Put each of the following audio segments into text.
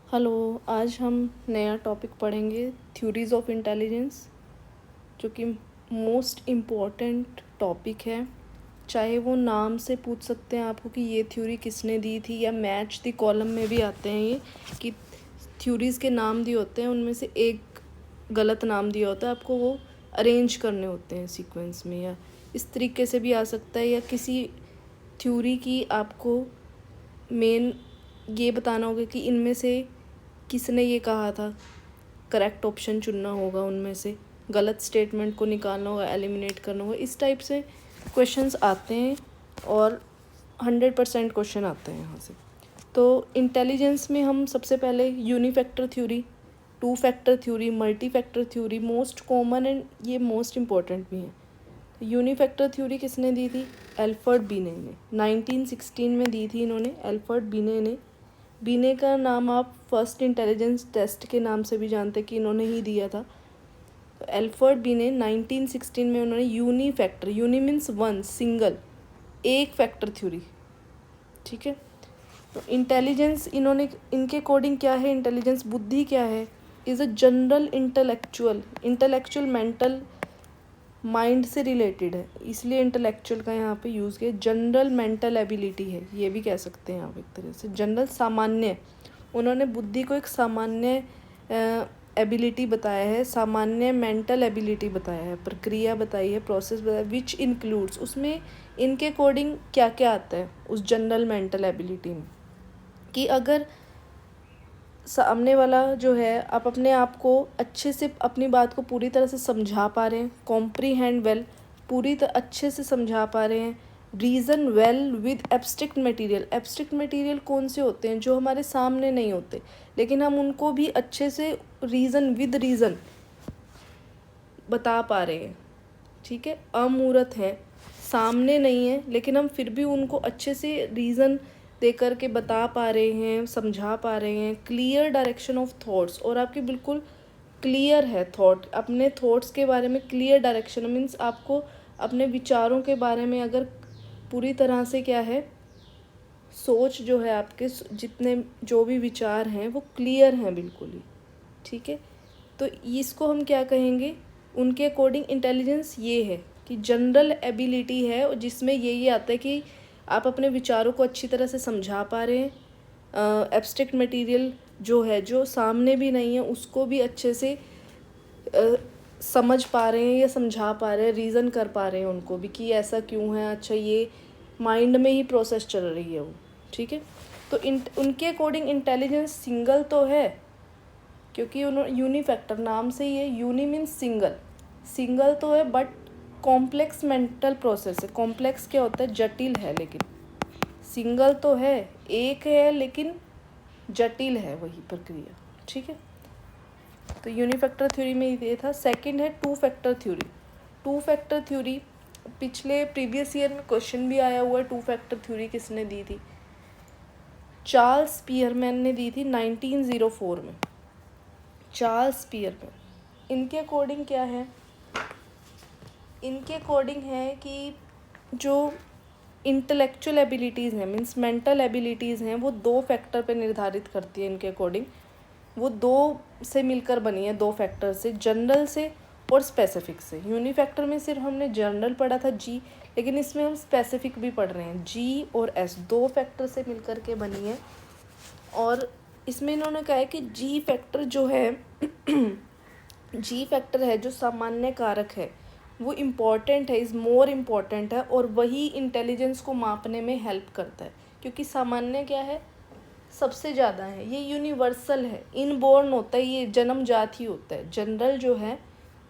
Hello, आज हम नया टॉपिक पढ़ेंगे थ्योरीज ऑफ इंटेलिजेंस, जो कि मोस्ट इम्पॉर्टेंट टॉपिक है। चाहे वो नाम से पूछ सकते हैं आपको कि ये थ्योरी किसने दी थी, या मैच द कॉलम में भी आते हैं ये कि थ्योरीज़ के नाम दिए होते हैं, उनमें से एक गलत नाम दिया होता है, आपको वो अरेंज करने होते हैं सीक्वेंस में, या इस तरीके से भी आ सकता है। या किसी थ्योरी की आपको मेन ये बताना होगा कि इनमें से किसने ये कहा था, करेक्ट ऑप्शन चुनना होगा, उनमें से गलत स्टेटमेंट को निकालना होगा, एलिमिनेट करना होगा। इस टाइप से क्वेश्चंस आते हैं और 100% क्वेश्चन आते हैं यहाँ से। तो इंटेलिजेंस में हम सबसे पहले unifactor theory, two factor theory, multi factor theory, most common and ये मोस्ट इम्पॉर्टेंट भी हैं। यूनिफैक्टर थ्योरी किसने दी थी? एल्फ्रेड बीने ने 1916 में दी थी इन्होंने, एल्फ्रेड बीने ने। बीने का नाम आप फर्स्ट इंटेलिजेंस टेस्ट के नाम से भी जानते कि इन्होंने ही दिया था। तो एल्फ्रेड बीने 1916 में उन्होंने यूनिफैक्टर, यूनि मीन्स वन, सिंगल, एक फैक्टर थ्योरी, ठीक है। तो इंटेलिजेंस इन्होंने, इनके अकॉर्डिंग क्या है इंटेलिजेंस, बुद्धि क्या है, is a general intellectual mental, mind से रिलेटेड है, इसलिए इंटेलेक्चुअल का यहाँ पे यूज़ किया। जनरल मेंटल एबिलिटी है, ये भी कह सकते हैं आप एक तरह से। जनरल सामान्य, उन्होंने बुद्धि को एक सामान्य एबिलिटी बताया है, सामान्य मेंटल एबिलिटी बताया है, प्रक्रिया बताई है, प्रोसेस बताया, विच इंक्लूड्स, उसमें इनके अकॉर्डिंग क्या क्या आता है उस जनरल मेंटल एबिलिटी में, कि अगर सामने वाला जो है, आप अपने आप को अच्छे से, अपनी बात को पूरी तरह से समझा पा रहे हैं, कॉम्प्रीहेंड वेल, पूरी तरह अच्छे से समझा पा रहे हैं, reason well with abstract material. Abstract material कौन से होते हैं? जो हमारे सामने नहीं होते, लेकिन हम उनको भी अच्छे से रीज़न विद रीज़न बता पा रहे हैं, ठीक है। अमूर्त है, सामने नहीं है, लेकिन हम फिर भी उनको अच्छे से रीज़न दे कर के बता पा रहे हैं, समझा पा रहे हैं। क्लियर डायरेक्शन ऑफ थॉट्स, और आपके बिल्कुल क्लियर है थॉट, अपने थॉट्स के बारे में क्लियर डायरेक्शन मीन्स आपको अपने विचारों के बारे में अगर पूरी तरह से क्या है, सोच जो है आपके, जितने जो भी विचार हैं वो क्लियर हैं बिल्कुल ही, ठीक है। तो इसको हम क्या कहेंगे, उनके अकॉर्डिंग इंटेलिजेंस ये है कि जनरल एबिलिटी है, और जिसमें ये आता है कि आप अपने विचारों को अच्छी तरह से समझा पा रहे हैं, एब्स्ट्रैक्ट मटेरियल जो है, जो सामने भी नहीं है, उसको भी अच्छे से समझ पा रहे हैं या समझा पा रहे हैं, रीज़न कर पा रहे हैं उनको भी कि ऐसा क्यों है, अच्छा ये माइंड में ही प्रोसेस चल रही है वो, ठीक है। तो उनके अकॉर्डिंग इंटेलिजेंस सिंगल तो है, क्योंकि उन्होंने यूनिफैक्टर नाम से ही है, यूनि मीन्स सिंगल, सिंगल तो है, बट कॉम्प्लेक्स मेंटल प्रोसेस है। कॉम्प्लेक्स क्या होता है? जटिल है, लेकिन सिंगल तो है, एक है, लेकिन जटिल है वही प्रक्रिया, ठीक है। तो यूनिफैक्टर थ्योरी में ये था। सेकंड है to factor theory. Two factor theory पिछले प्रीवियस ईयर में क्वेश्चन भी आया हुआ है, टू फैक्टर थ्योरी किसने दी थी? चार्ल्स स्पीयरमैन ने दी थी 1904 में, चार्ल्स स्पीयरमैन। इनके अकॉर्डिंग क्या है, इनके अकॉर्डिंग है कि जो इंटेलेक्चुअल एबिलिटीज़ हैं, मीन्स मेंटल एबिलिटीज़ हैं, वो दो फैक्टर पे निर्धारित करती है इनके अकॉर्डिंग। वो दो से मिलकर बनी है, दो फैक्टर से, जनरल से और स्पेसिफिक से। यूनिफैक्टर में सिर्फ हमने जनरल पढ़ा था जी, लेकिन इसमें हम स्पेसिफिक भी पढ़ रहे हैं, जी और एस, दो फैक्टर से मिलकर के बनी है। और इसमें इन्होंने कहा है कि जी फैक्टर जो है जी फैक्टर है जो सामान्य कारक है, वो इम्पॉर्टेंट है, इज़ मोर इम्पॉर्टेंट है, और वही इंटेलिजेंस को मापने में हेल्प करता है। क्योंकि सामान्य क्या है, सबसे ज़्यादा है, ये यूनिवर्सल है, इनबॉर्न होता है, ये जन्मजात ही होता है। जनरल जो है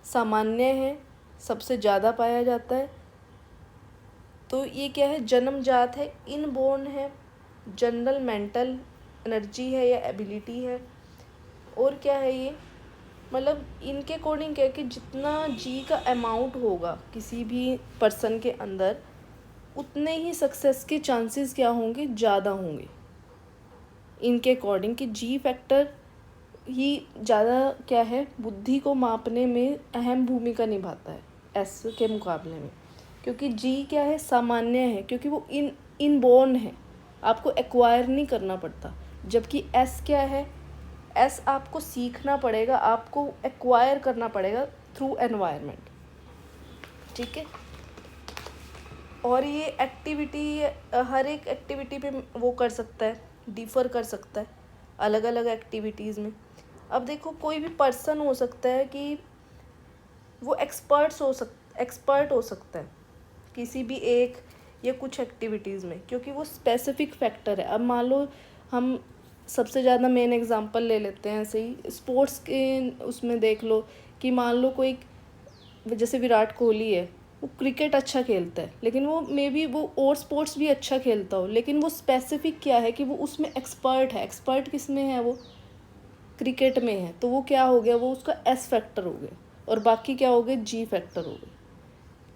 सामान्य है, सबसे ज़्यादा पाया जाता है, तो ये क्या है, जन्मजात है, इनबॉर्न है, जनरल मेंटल एनर्जी है या एबिलिटी है। और क्या है ये, मतलब इनके अकॉर्डिंग क्या है कि जितना जी का अमाउंट होगा किसी भी पर्सन के अंदर, उतने ही सक्सेस के चांसेस क्या होंगे, ज़्यादा होंगे इनके अकॉर्डिंग, कि जी फैक्टर ही ज़्यादा क्या है, बुद्धि को मापने में अहम भूमिका निभाता है एस के मुकाबले में। क्योंकि जी क्या है, सामान्य है, क्योंकि वो इनबॉर्न है, आपको एक्वायर नहीं करना पड़ता। जबकि एस क्या है, एस आपको सीखना पड़ेगा, आपको एक्वायर करना पड़ेगा थ्रू एनवायरनमेंट, ठीक है। और ये एक्टिविटी हर एक एक्टिविटी पे वो कर सकता है, डिफ़र कर सकता है अलग अलग एक्टिविटीज़ में। अब देखो कोई भी पर्सन हो सकता है कि वो एक्सपर्ट हो सकता है किसी भी एक या कुछ एक्टिविटीज़ में, क्योंकि वो स्पेसिफिक फैक्टर है। अब मान लो हम सबसे ज़्यादा मेन एग्जांपल ले लेते हैं, ऐसे ही स्पोर्ट्स के उसमें देख लो कि मान लो कोई जैसे विराट कोहली है, वो क्रिकेट अच्छा खेलता है, लेकिन वो मे बी वो और स्पोर्ट्स भी अच्छा खेलता हो, लेकिन वो स्पेसिफिक क्या है कि वो उसमें एक्सपर्ट है। एक्सपर्ट किस में है? वो क्रिकेट में है, तो वो क्या हो गया, वो उसका एस फैक्टर हो गया, और बाकी क्या हो गए, जी फैक्टर हो गए,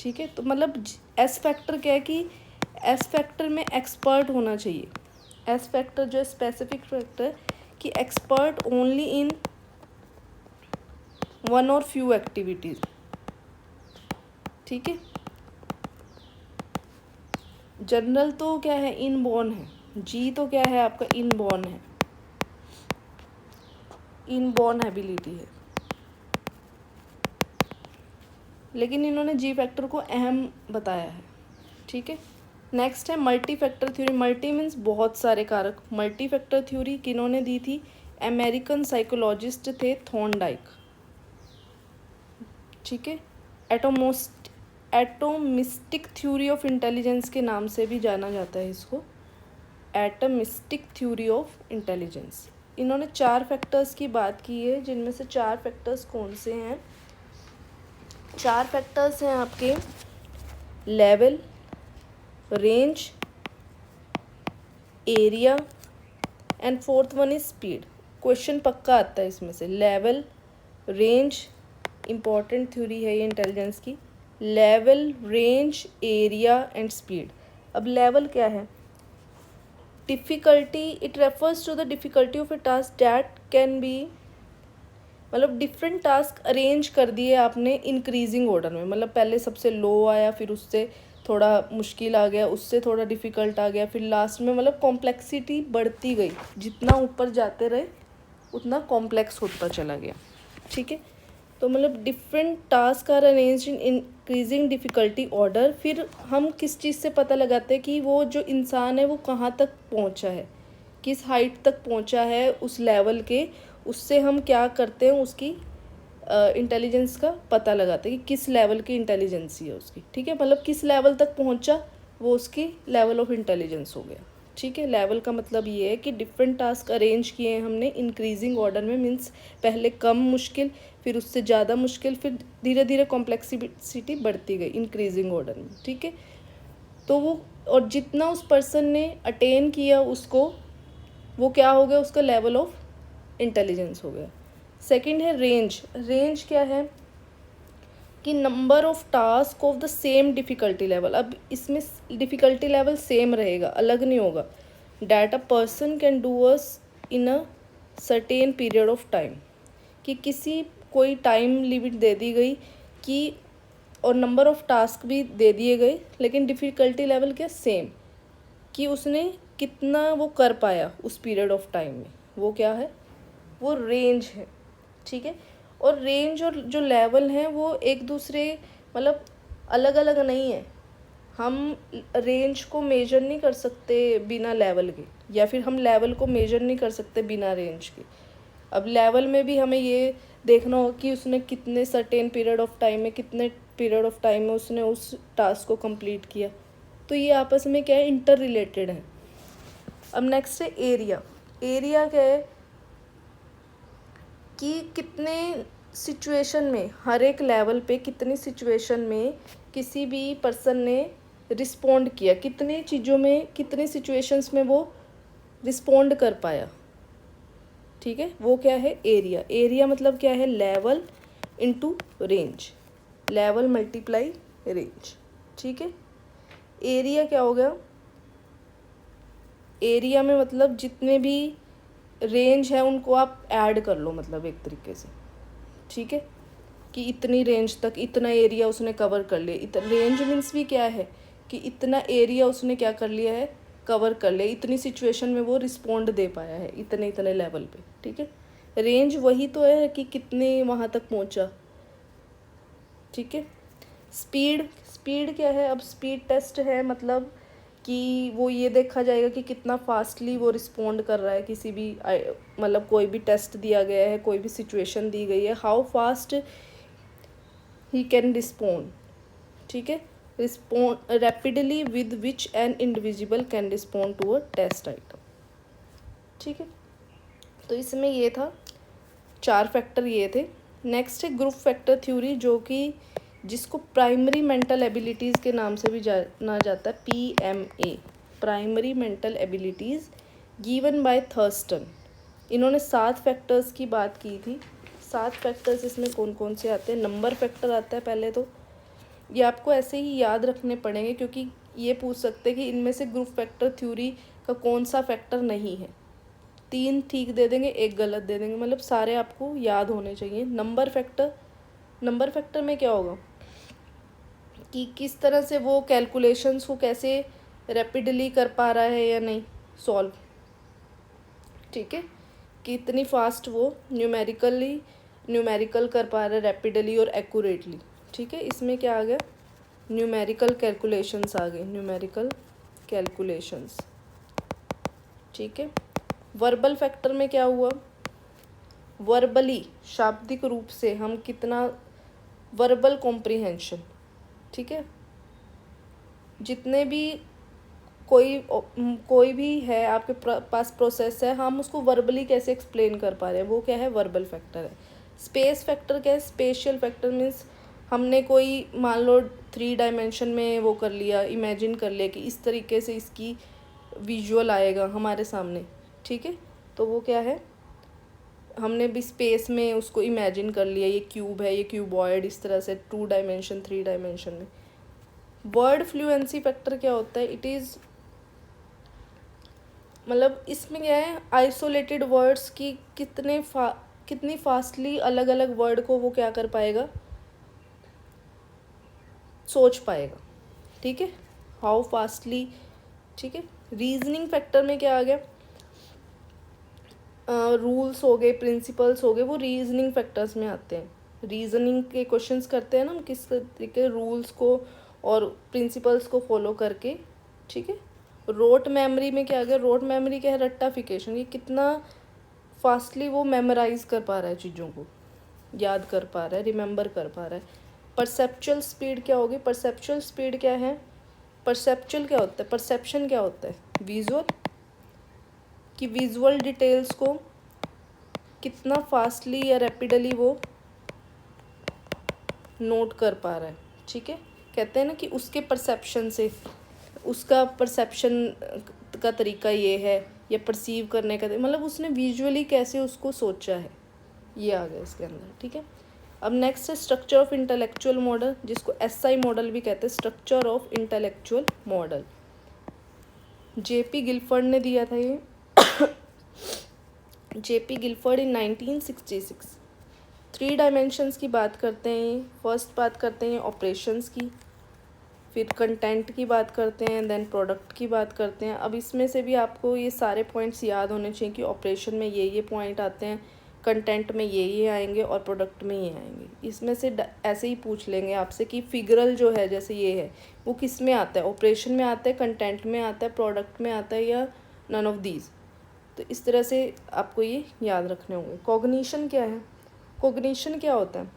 ठीक है। तो मतलब एस फैक्टर क्या है कि एस फैक्टर में एक्सपर्ट होना चाहिए। एस फैक्टर जो है स्पेसिफिक फैक्टर कि एक्सपर्ट ओनली इन वन और फ्यू एक्टिविटीज़, ठीक है। जनरल तो क्या है, इनबॉर्न है। जी तो क्या है आपका, इनबॉर्न है, इनबॉर्न एबिलिटी है, लेकिन इन्होंने जी फैक्टर को अहम बताया है, ठीक है। नेक्स्ट है multi factor theory. Multi means बहुत सारे कारक। मल्टी फैक्टर थ्योरी किन्होंने दी थी? अमेरिकन साइकोलॉजिस्ट थे थॉर्नडाइक, ठीक है। एटोमिस्टिक थ्योरी ऑफ इंटेलिजेंस के नाम से भी जाना जाता है इसको, एटमिस्टिक थ्योरी ऑफ इंटेलिजेंस। इन्होंने 4 फैक्टर्स की बात की है, जिनमें से 4 फैक्टर्स कौन से हैं? 4 फैक्टर्स हैं आपके level, range, area and fourth one is speed. Question पक्का आता है इसमें से। लेवल, रेंज, इम्पॉर्टेंट थ्योरी है ये इंटेलिजेंस की। Level, range, area and speed. अब लेवल क्या है? Difficulty, it refers to the difficulty of a task that can be, मतलब डिफरेंट टास्क अरेंज कर दिए आपने इंक्रीजिंग ऑर्डर में, मतलब पहले सबसे लो आया, फिर उससे थोड़ा मुश्किल आ गया, उससे थोड़ा डिफ़िकल्ट आ गया, फिर लास्ट में मतलब कॉम्प्लेक्सिटी बढ़ती गई, जितना ऊपर जाते रहे उतना कॉम्प्लेक्स होता चला गया, ठीक है। तो मतलब different task are arrange in increasing difficulty order. फिर हम किस चीज़ से पता लगाते हैं कि वो जो इंसान है वो कहाँ तक पहुँचा है, किस हाइट तक पहुँचा है उस लेवल के, उससे हम क्या करते हैं, उसकी इंटेलिजेंस का पता लगाते हैं कि किस लेवल की इंटेलिजेंसी है उसकी, ठीक है। मतलब किस लेवल तक पहुंचा वो उसकी लेवल ऑफ इंटेलिजेंस हो गया, ठीक है। लेवल का मतलब ये है कि डिफरेंट टास्क अरेंज किए हैं हमने इंक्रीजिंग ऑर्डर में, मीन्स पहले कम मुश्किल, फिर उससे ज़्यादा मुश्किल, फिर धीरे धीरे कॉम्प्लेक्सिटी बढ़ती गई इंक्रीजिंग ऑर्डर में, ठीक है। तो वो और जितना उस पर्सन ने अटेन किया उसको, वो क्या हो गया, उसका लेवल ऑफ इंटेलिजेंस हो गया। सेकंड है रेंज। रेंज क्या है कि number of task of the same difficulty level. अब इसमें डिफ़िकल्टी लेवल सेम रहेगा, अलग नहीं होगा। That a person can do us in a certain period of time, कि किसी कोई टाइम लिमिट दे दी गई कि, और नंबर ऑफ टास्क भी दे दिए गए, लेकिन डिफ़िकल्टी लेवल क्या, सेम, कि उसने कितना वो कर पाया उस पीरियड ऑफ टाइम में, वो क्या है, वो रेंज है, ठीक है। और रेंज और जो लेवल हैं वो एक दूसरे मतलब अलग अलग नहीं है। हम रेंज को मेजर नहीं कर सकते बिना लेवल के, या फिर हम लेवल को मेजर नहीं कर सकते बिना रेंज के। अब लेवल में भी हमें ये देखना होगा कि उसने कितने सर्टेन पीरियड ऑफ टाइम में, कितने पीरियड ऑफ टाइम में उसने उस टास्क को कंप्लीट किया। तो ये आपस में क्या है, इंटर रिलेटेड है। अब नेक्स्ट है एरिया। एरिया क्या है कि कितने सिचुएशन में, हर एक लेवल पे कितनी सिचुएशन में किसी भी पर्सन ने रिस्पोंड किया, कितनी चीज़ों में, कितनी सिचुएशंस में वो रिस्पोंड कर पाया, ठीक है। वो क्या है, एरिया। एरिया मतलब क्या है, level into range, level multiply range, ठीक है। एरिया क्या हो गया, एरिया में मतलब जितने भी रेंज है उनको आप ऐड कर लो, मतलब एक तरीके से, ठीक है, कि इतनी रेंज तक इतना एरिया उसने कवर कर लिया। रेंज मीन्स भी क्या है कि इतना एरिया उसने क्या कर लिया है, कवर कर लिया, इतनी सिचुएशन में वो रिस्पोंड दे पाया है, इतने इतने लेवल पे, ठीक है। रेंज वही तो है कि कितने वहाँ तक पहुँचा, ठीक है। स्पीड, स्पीड क्या है, अब स्पीड टेस्ट है, मतलब कि वो ये देखा जाएगा कि कितना फास्टली वो रिस्पोंड कर रहा है किसी भी मतलब कोई भी टेस्ट दिया गया है, कोई भी सिचुएशन दी गई है, how fast he can respond, ठीक है। Respond rapidly with which an individual can respond to a test item, ठीक है। तो इसमें ये था, 4 फैक्टर ये थे। नेक्स्ट है ग्रुप फैक्टर थ्योरी, जो कि जिसको प्राइमरी मेंटल एबिलिटीज़ के नाम से भी जाना जाता है, PMA, primary mental abilities given by Thurston. इन्होंने 7 फैक्टर्स की बात की थी। 7 फैक्टर्स इसमें कौन कौन से आते हैं? नंबर फैक्टर आता है पहले, तो ये आपको ऐसे ही याद रखने पड़ेंगे, क्योंकि ये पूछ सकते हैं कि इनमें से ग्रुप फैक्टर थ्योरी का कौन सा फैक्टर नहीं है। 3 ठीक दे देंगे, 1 गलत दे देंगे, मतलब सारे आपको याद होने चाहिए। नंबर फैक्टर, नंबर फैक्टर में क्या होगा कि किस तरह से वो कैलकुलेशंस को कैसे रैपिडली कर पा रहा है या नहीं सॉल्व, ठीक है, कितनी फास्ट वो न्यूमेरिकल कर पा रहा है रैपिडली और एक्यूरेटली, ठीक है। इसमें क्या आ गया, न्यूमेरिकल कैलकुलेशंस आ गए, न्यूमेरिकल कैलकुलेशंस, ठीक है। वर्बल फैक्टर में क्या हुआ, वर्बली शाब्दिक रूप से हम कितना, वर्बल कॉम्प्रिहेंशन, ठीक है। जितने भी कोई भी है आपके पास प्रोसेस है, हम उसको वर्बली कैसे एक्सप्लेन कर पा रहे हैं, वो क्या है, वर्बल फैक्टर है। स्पेस फैक्टर क्या है, स्पेशियल फैक्टर मीन्स हमने कोई मान लो 3 डायमेंशन में वो कर लिया, इमेजिन कर लिया कि इस तरीके से इसकी विजुअल आएगा हमारे सामने, ठीक है, तो वो क्या है, हमने भी स्पेस में उसको इमेजिन कर लिया, ये क्यूब है, ये क्यूबॉइड, इस तरह से 2 डायमेंशन 3 डायमेंशन में। वर्ड फ्लुएंसी फैक्टर क्या होता है, इट इज़ मतलब इसमें क्या है, आइसोलेटेड वर्ड्स की कितनी फास्टली अलग अलग वर्ड को वो क्या कर पाएगा, सोच पाएगा, ठीक है, हाउ फास्टली, ठीक है। रीजनिंग फैक्टर में क्या आ गया, रूल्स हो गए, प्रिंसिपल्स हो गए, वो रीजनिंग फैक्टर्स में आते हैं। रीजनिंग के क्वेश्चंस करते हैं ना हम, किस तरीके रूल्स को और प्रिंसिपल्स को फॉलो करके, ठीक है। रोट मेमोरी में क्या आ गया, रोट मेमोरी क्या है, रट्टाफिकेशन, ये कितना फास्टली वो मेमोराइज कर पा रहा है, चीज़ों को याद कर पा रहा है, रिमेंबर कर पा रहा है। परसेप्चुअल स्पीड क्या होगी, परसेप्चुअल स्पीड क्या है, परसेप्चुअल क्या होता है, परसेप्शन क्या होता है, विजुअल, कि विजुअल डिटेल्स को कितना फास्टली या रैपिडली वो नोट कर पा रहा है, ठीक है। कहते हैं ना कि उसके परसेप्शन से, उसका परसेप्शन का तरीका ये है, या परसीव करने का, मतलब उसने विजुअली कैसे उसको सोचा है, ये आ गया इसके अंदर, ठीक है। अब नेक्स्ट है स्ट्रक्चर ऑफ इंटेलेक्चुअल मॉडल, जिसको SI मॉडल भी कहते हैं, structure of intellectual model. JP Gilford ने दिया था ये JP गिलफर्ड इन 1966। 3 डायमेंशंस की बात करते हैं। फर्स्ट बात करते हैं ऑपरेशंस की, फिर कंटेंट की बात करते हैं, देन प्रोडक्ट की बात करते हैं। अब इसमें से भी आपको ये सारे पॉइंट्स याद होने चाहिए कि ऑपरेशन में ये पॉइंट आते हैं, कंटेंट में ये आएंगे और प्रोडक्ट में ये आएंगे। इसमें से ऐसे ही पूछ लेंगे आपसे कि फिगरल जो है, जैसे ये है, वो किस में आता है, ऑपरेशन में आता है, कंटेंट में आता है, प्रोडक्ट में आता है, या नन ऑफ दीज। तो इस तरह से आपको ये याद रखने होंगे। कॉग्निशन क्या है, कॉग्निशन क्या होता है,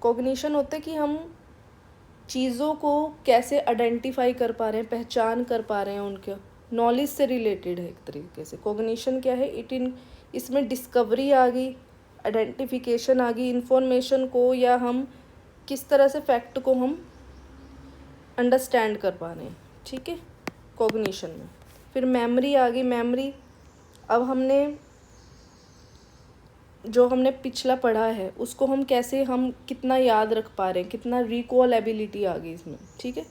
कॉग्निशन होता है कि हम चीज़ों को कैसे आइडेंटिफाई कर पा रहे हैं, पहचान कर पा रहे हैं, उनके नॉलेज से रिलेटेड है एक तरीके से। कॉग्निशन क्या है, इसमें डिस्कवरी आ गई, आइडेंटिफिकेशन आ गई, इंफॉर्मेशन को, या हम किस तरह से फैक्ट को हम अंडरस्टैंड कर पा रहे हैं, ठीक है, कॉग्निशन में। फिर मेमोरी आ गई, मेमोरी, अब हमने पिछला पढ़ा है उसको हम कैसे, हम कितना याद रख पा रहे हैं, कितना रिकॉल एबिलिटी आ गई इसमें, ठीक है,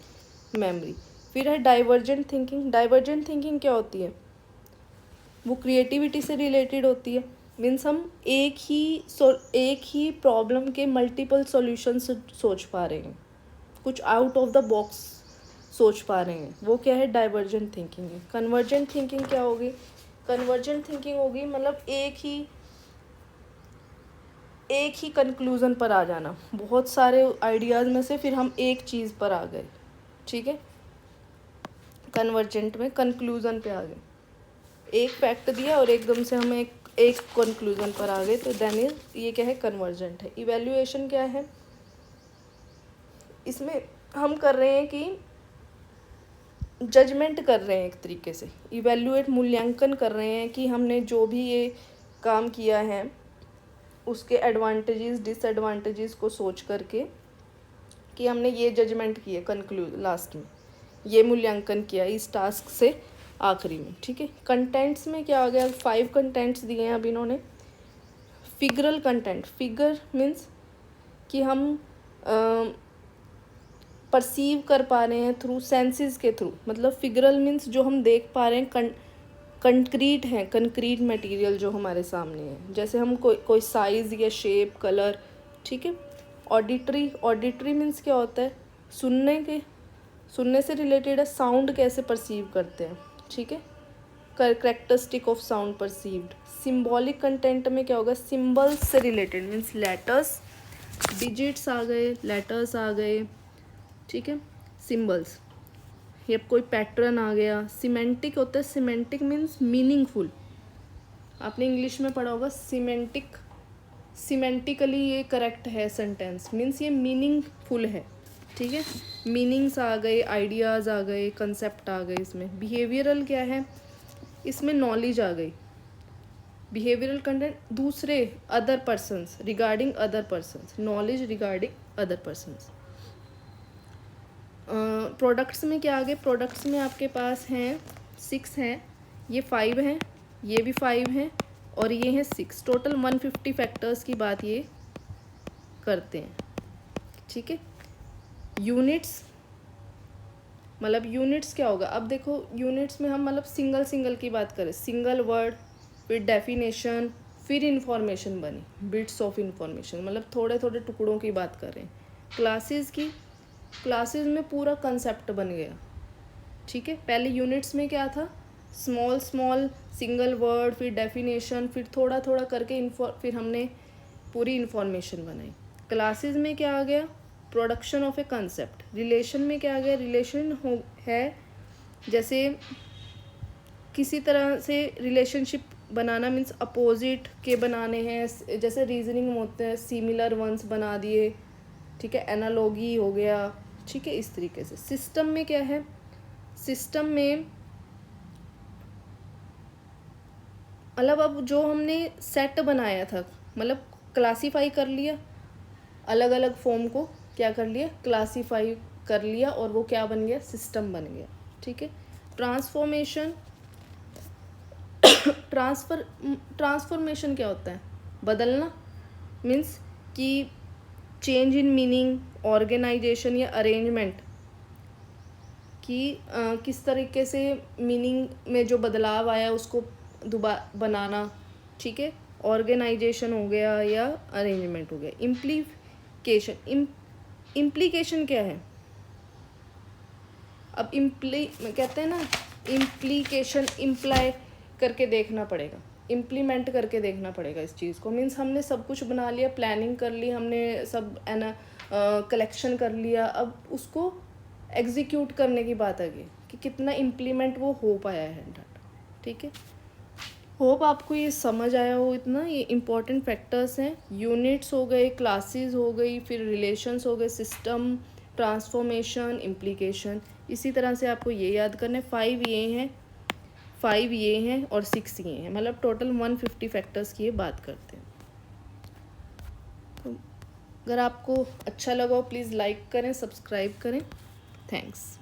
मेमोरी। फिर है डाइवर्जेंट थिंकिंग। डाइवर्जेंट थिंकिंग क्या होती है, वो क्रिएटिविटी से रिलेटेड होती है। मीन्स हम एक ही प्रॉब्लम के मल्टीपल सॉल्यूशन सोच पा रहे हैं, कुछ आउट ऑफ द बॉक्स सोच पा रहे हैं, वो क्या है, डाइवर्जेंट थिंकिंग है। कन्वर्जेंट थिंकिंग क्या होगी, कन्वर्जेंट थिंकिंग होगी मतलब एक ही कंक्लूज़न पर आ जाना, बहुत सारे आइडियाज़ में से फिर हम एक चीज़ पर आ गए, ठीक है। कन्वर्जेंट में कंक्लूज़न पे आ गए, एक फैक्ट दिया और एकदम से हम एक कंक्लूज़न पर आ गए, तो देन ये क्या है, कन्वर्जेंट है। इवैल्यूएशन क्या है, इसमें हम कर रहे हैं कि जजमेंट कर रहे हैं, एक तरीके से इवैल्यूएट, मूल्यांकन कर रहे हैं कि हमने जो भी ये काम किया है उसके एडवांटेजेस डिसएडवांटेजेस को सोच करके कि हमने ये जजमेंट किए, लास्ट में ये मूल्यांकन किया इस टास्क से आखिरी में, ठीक है। कंटेंट्स में क्या आ गया, 5 कंटेंट्स दिए हैं अब इन्होंने। फिगरल कंटेंट, फिगर मीन्स कि हम परसीव कर पा रहे हैं थ्रू सेंसेस के थ्रू, मतलब फिगरल मीन्स जो हम देख पा रहे हैं, कंक्रीट है, कंक्रीट मटेरियल जो हमारे सामने है, जैसे हम कोई साइज़ या शेप, कलर, ठीक है। ऑडिटरी मीन्स क्या होता है, सुनने से रिलेटेड है, साउंड कैसे परसीव करते हैं, ठीक है, characteristic of sound perceived. Symbolic content में क्या होगा, सिंबल्स से रिलेटेड मीन्स लेटर्स, डिजिट्स आ गए, लेटर्स आ गए, ठीक है, सिंबल्स, या कोई पैटर्न आ गया। सिमेंटिक होता है, सिमेंटिक मीन्स मीनिंगफुल, आपने इंग्लिश में पढ़ा होगा सिमेंटिकली ये करेक्ट है सेंटेंस, मीन्स ये मीनिंगफुल है, ठीक है। मीनिंग्स आ गए, आइडियाज़ आ गए, कंसेप्ट आ गए इसमें। बिहेवियरल क्या है, इसमें नॉलेज आ गई। बिहेवियरल कंटेंट दूसरे, other persons, regarding other persons, knowledge regarding other persons. Products में क्या आ गए, प्रोडक्ट्स में आपके पास हैं 6 हैं, ये 5 हैं, ये भी 5 हैं और ये हैं 6, टोटल 150 फैक्टर्स की बात ये करते हैं, ठीक है। यूनिट्स, मतलब यूनिट्स क्या होगा, अब देखो यूनिट्स में हम मतलब सिंगल की बात करें, सिंगल वर्ड, फिर डेफिनेशन, फिर इंफॉर्मेशन बनी, बिट्स ऑफ इंफॉर्मेशन, मतलब थोड़े थोड़े टुकड़ों की बात कर रहे हैं। क्लासेस में पूरा कंसेप्ट बन गया, ठीक है। पहले यूनिट्स में क्या था, स्मॉल सिंगल वर्ड, फिर डेफिनेशन, फिर थोड़ा थोड़ा करके फिर हमने पूरी इन्फॉर्मेशन बनाई। क्लासेस में क्या आ गया, production of A concept. Relation में क्या आ गया, रिलेशन है जैसे किसी तरह से रिलेशनशिप बनाना, मीन्स अपोजिट के बनाने हैं, जैसे रीजनिंग में होते हैं, सिमिलर वंस बना दिए, ठीक है, एनालॉगी हो गया, ठीक है, इस तरीके से। सिस्टम में क्या है, सिस्टम में मतलब अब जो हमने सेट बनाया था, मतलब क्लासीफाई कर लिया, अलग अलग फॉर्म को क्या कर लिया, क्लासीफाई कर लिया, और वो क्या बन गया, सिस्टम बन गया, ठीक है। ट्रांसफॉर्मेशन क्या होता है, बदलना, मीन्स कि चेंज इन मीनिंग, ऑर्गेनाइजेशन या अरेंजमेंट, कि किस तरीके से मीनिंग में जो बदलाव आया उसको दोबारा बनाना, ठीक है, ऑर्गेनाइजेशन हो गया या अरेंजमेंट हो गया। इम्प्लीकेशन क्या है, अब कहते हैं ना, इम्प्लीकेशन, इम्प्लाई करके देखना पड़ेगा, इम्प्लीमेंट करके देखना पड़ेगा इस चीज़ को, मीन्स हमने सब कुछ बना लिया, प्लानिंग कर ली हमने, सब है ना, कलेक्शन कर लिया, अब उसको एग्जीक्यूट करने की बात आ गई कि कितना इम्प्लीमेंट वो हो पाया है डाटा, ठीक है। होप आपको ये समझ आया हो, इतना ये इंपॉर्टेंट फैक्टर्स हैं, यूनिट्स हो गए, क्लासेस हो गई, फिर रिलेशंस हो गए, सिस्टम, ट्रांसफॉर्मेशन, इम्प्लीकेशन, इसी तरह से आपको ये याद करना है। 5 ये हैं और 6 ये हैं, मतलब टोटल 150 फैक्टर्स की ये बात करते हैं। तो अगर आपको अच्छा लगा हो प्लीज़ लाइक करें, सब्सक्राइब करें, थैंक्स।